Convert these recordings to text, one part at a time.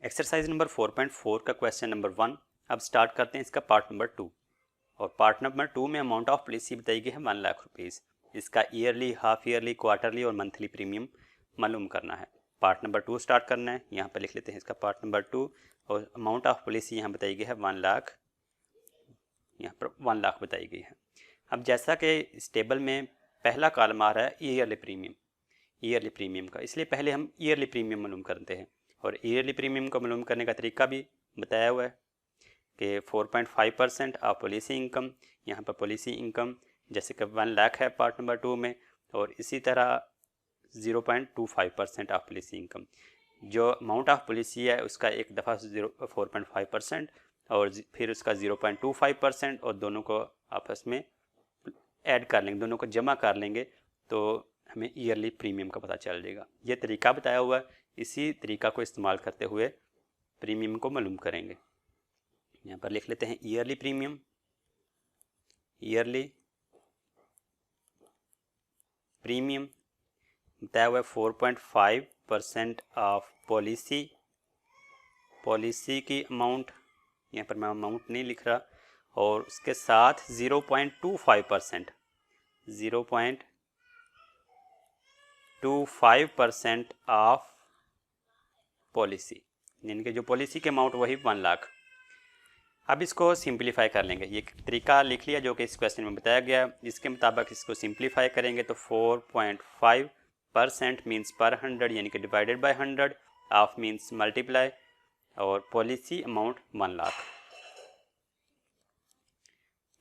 Exercise number 4.4 का question number 1। अब start करते हैं इसका पार्ट नंबर 2। और पार्ट नंबर 2 में अमाउंट ऑफ पॉलिसी बताई गई है 1 लाख रुपीज़। इसका ईयरली, हाफ ईयरली, क्वार्टरली और मंथली प्रीमियम मालूम करना है। पार्ट नंबर 2 स्टार्ट करना है। यहाँ पर लिख लेते हैं इसका पार्ट नंबर 2। और अमाउंट ऑफ पॉलिसी यहाँ बताई गई है 1 लाख, यहाँ पर 1 लाख बताई गई है। अब जैसा कि इस टेबल में पहला कॉलम आ रहा है ईयरली प्रीमियम का, इसलिए पहले हम ईयरली प्रीमियम मालूम करते हैं। और ईयरली प्रीमियम को मालूम करने का तरीका भी बताया हुआ है कि 4.5% ऑफ पॉलिसी इनकम। यहाँ पर पॉलिसी इनकम जैसे कि 1 लाख है पार्ट नंबर 2 में, और इसी तरह 0.25% ऑफ पॉलिसी इनकम। जो अमाउंट ऑफ पॉलिसी है उसका एक दफ़ा 4.5% और फिर उसका 0.25%, और दोनों को आपस में ऐड कर लेंगे, दोनों को जमा कर लेंगे तो हमें ईयरली प्रीमियम का पता चल जाएगा। ये तरीका बताया हुआ है, इसी तरीका को इस्तेमाल करते हुए प्रीमियम को मालूम करेंगे। यहाँ पर लिख लेते हैं ईयरली प्रीमियम। ईयरली प्रीमियम बताया हुआ है 4.5% ऑफ पॉलिसी की अमाउंट। यहाँ पर मैं अमाउंट नहीं लिख रहा। और उसके साथ 0.25% ऑफ पॉलिसी, यानी कि जो पॉलिसी के अमाउंट वही 1 लाख। अब इसको सिंप्लीफाई कर लेंगे। ये तरीका लिख लिया जो कि इस क्वेश्चन में बताया गया। इसके मुताबिक इसको सिंप्लीफाई करेंगे तो 4.5% मीन्स पर 100, यानी कि divided by 100, of means multiply, और पॉलिसी अमाउंट 1 लाख।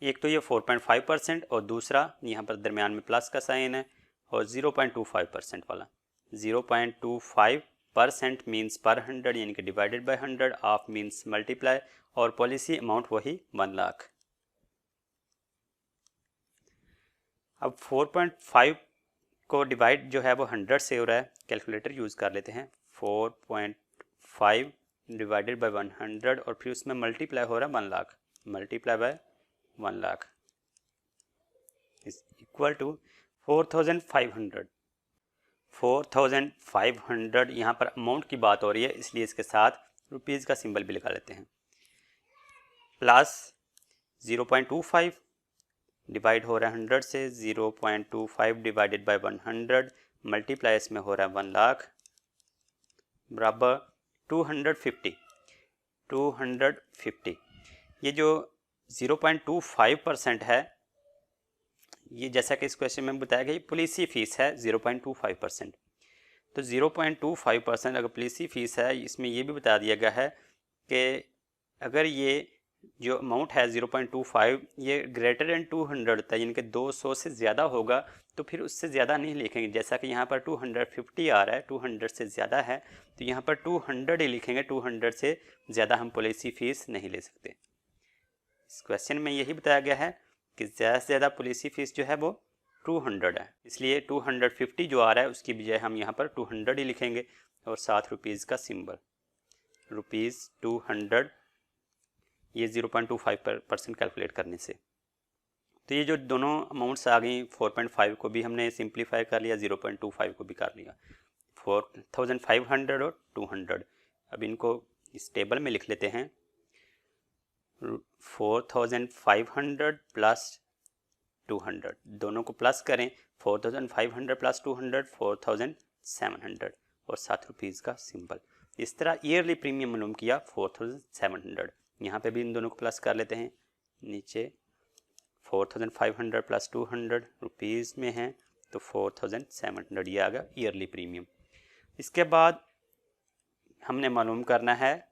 एक तो ये 4.5% और दूसरा यहाँ पर दरमियान में प्लस का साइन है, और 0.25% वाला। 0.25% मीन्स पर 100, यानी कि divided by 100, of means multiply, और पॉलिसी अमाउंट वही 1 लाख। अब 4.5 को डिवाइड जो है वो 100 से हो रहा है, कैलकुलेटर यूज़ कर लेते हैं। 4.5 डिवाइडेड बाय 100 और फिर उसमें मल्टीप्लाई हो रहा है 1 lakh, multiply by 1 lakh is equal to 4,500। यहाँ पर अमाउंट की बात हो रही है, इसलिए इसके साथ रुपीज़ का सिंबल भी लगा लेते हैं। प्लस 0.25 डिवाइड हो रहा है 100 से, 0.25 डिवाइडेड बाय 100 मल्टीप्लाई इसमें हो रहा है 1 लाख बराबर 250। ये जो 0.25% है, ये जैसा कि इस क्वेश्चन में बताया गया पॉलिसी फीस है 0.25%। तो 0.25% अगर पॉलिसी फीस है, इसमें ये भी बता दिया गया है कि अगर ये जो अमाउंट है 0.25 ये ग्रेटर देन 200 होता है, यानी कि 200 से ज़्यादा होगा, तो फिर उससे ज़्यादा नहीं लिखेंगे। जैसा कि यहाँ पर 250 आ रहा है, 200 से ज़्यादा है, तो यहाँ पर 200 ही लिखेंगे। 200 से ज़्यादा हम पॉलिसी फीस नहीं ले सकते। इस क्वेश्चन में यही बताया गया है कि ज़्यादा से ज़्यादा पॉलिसी फीस जो है वो 200 है, इसलिए 250 जो आ रहा है उसकी बजाय हम यहाँ पर 200 ही लिखेंगे, और साथ रुपीज़ का सिंबल, ₹200, ये 0.25% कैलकुलेट करने से। तो ये जो दोनों अमाउंट्स आ गई, 4.5 को भी हमने सिंप्लीफाई कर लिया, 0.25 को भी कर लिया। 4,500 और 200। अब इनको इस टेबल में लिख लेते हैं। 4,500 प्लस 200, दोनों को प्लस करें। 4,500 प्लस 200 4,700, और साथ रुपीज़ का सिंबल। इस तरह ईयरली प्रीमियम मालूम किया 4,700। यहाँ पे भी इन दोनों को प्लस कर लेते हैं। नीचे 4,500 प्लस 200 रुपीज़ में है, तो 4,700 ये आ गया ईयरली प्रीमियम। इसके बाद हमने मालूम करना है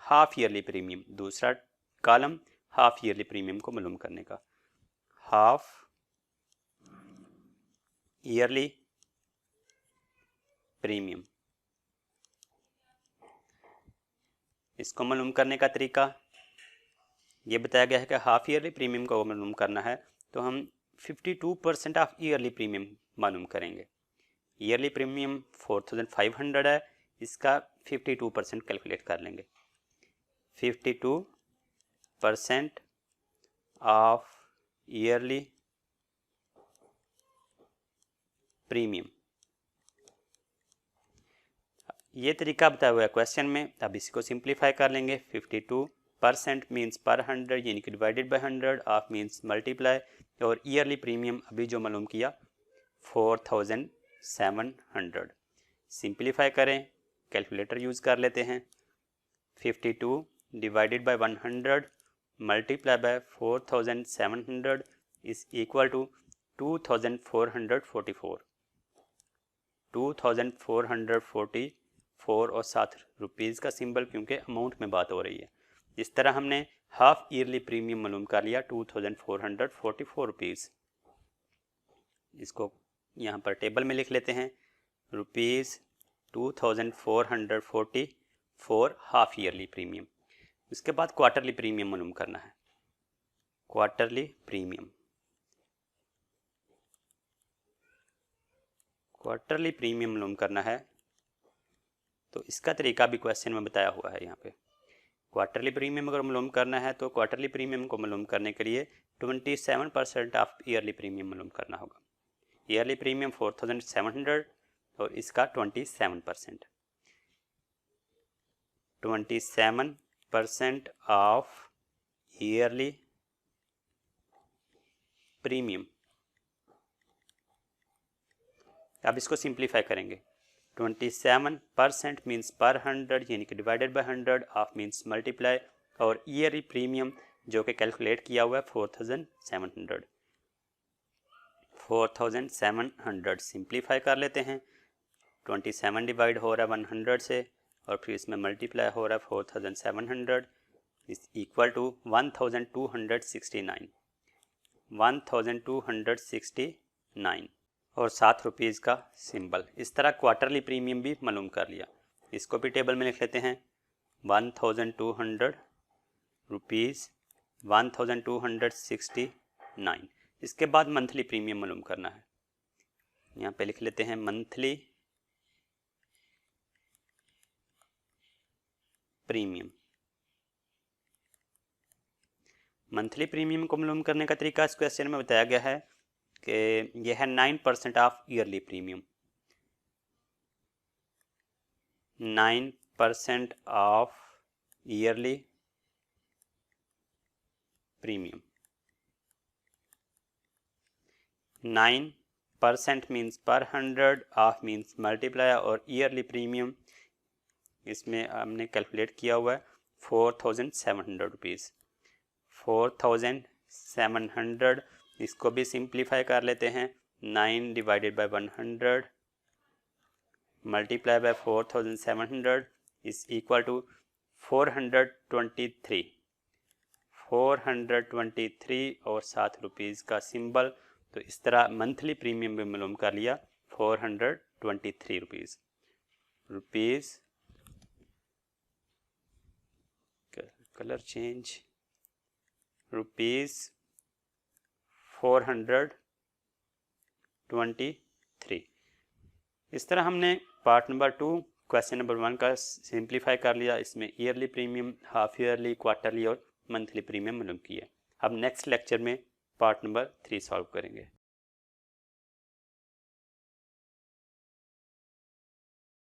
हाफ ईयरली प्रीमियम। दूसरा कॉलम हाफ ईयरली प्रीमियम को मालूम करने का। हाफ ईयरली प्रीमियम, इसको मालूम करने का तरीका ये बताया गया है कि हाफ ईयरली प्रीमियम को मालूम करना है तो हम 52% ऑफ ईयरली प्रीमियम मालूम करेंगे। ईयरली प्रीमियम 4,500 है, इसका 52% कैलकुलेट कर लेंगे। 52% ऑफ ईयरली प्रीमियम, ये तरीका बताया हुआ है क्वेश्चन में। अब इसको सिंप्लीफाई कर लेंगे। 52% मीन्स पर 100 यानी कि divided by 100, of means multiply, और ईयरली प्रीमियम अभी जो मालूम किया 4700। सिंप्लीफाई करें, कैलकुलेटर यूज़ कर लेते हैं। 52 divided by 100 multiply by 4700 is equal to 2444। 2444 और साथ रुपीज़ का सिंबल, क्योंकि अमाउंट में बात हो रही है। इस तरह हमने हाफ ईयरली प्रीमियम मालूम कर लिया 2444 रुपीज़। इसको यहाँ पर टेबल में लिख लेते हैं। Rupees 2444 half yearly premium. उसके बाद क्वार्टरली प्रीमियम मालूम करना है। क्वार्टरली प्रीमियम, क्वार्टरली प्रीमियम मालूम करना है तो इसका तरीका भी क्वेश्चन में बताया हुआ है यहाँ पे। क्वार्टरली प्रीमियम अगर मालूम करना है तो क्वार्टरली प्रीमियम को मालूम करने के लिए 27% ऑफ ईयरली प्रीमियम मालूम करना होगा। ईयरली प्रीमियम 4700 और इसका 27%। 27% ऑफ ईयरली प्रीमियम। अब इसको सिंप्लीफाई करेंगे। 27% मीन्स पर 100 यानी कि divided by 100, of means multiply, और ईयरली प्रीमियम जो कि कैलकुलेट किया हुआ है 4700। 4700 सिंप्लीफाई कर लेते हैं। 27 डिवाइड हो रहा है 100 से और फिर इसमें मल्टीप्लाई हो रहा है 4700 इज इक्वल टू 1269। 1269 और 7 रुपीज़ का सिंबल। इस तरह क्वार्टरली प्रीमियम भी मालूम कर लिया। इसको भी टेबल में लिख लेते हैं। 1200 रुपीज़ 1269। इसके बाद मंथली प्रीमियम मालूम करना है। यहाँ पे लिख लेते हैं मंथली प्रीमियम। मंथली प्रीमियम को मालूम करने का तरीका इस क्वेश्चन में बताया गया है कि यह है 9% of yearly premium. 9% of yearly premium. 9% means पर 100, ऑफ मीन्स मल्टीप्लाई, और ईयरली प्रीमियम इसमें हमने कैलकुलेट किया हुआ है 4700 रुपीज़। 4700 इसको भी सिंप्लीफाई कर लेते हैं। 9 divided by 100 multiply by 4700 is equal to 423। 423 और 7 रुपीज़ का सिंबल। तो इस तरह मंथली प्रीमियम भी मालूम कर लिया 423 रुपीज़। Colour change, rupees 423। इस तरह हमने पार्ट नंबर 2 क्वेश्चन नंबर 1 का सिंप्लीफाई कर लिया। इसमें yearly premium, half yearly, quarterly और मंथली प्रीमियम मालूम किया। अब नेक्स्ट लेक्चर में पार्ट नंबर 3 सॉल्व करेंगे।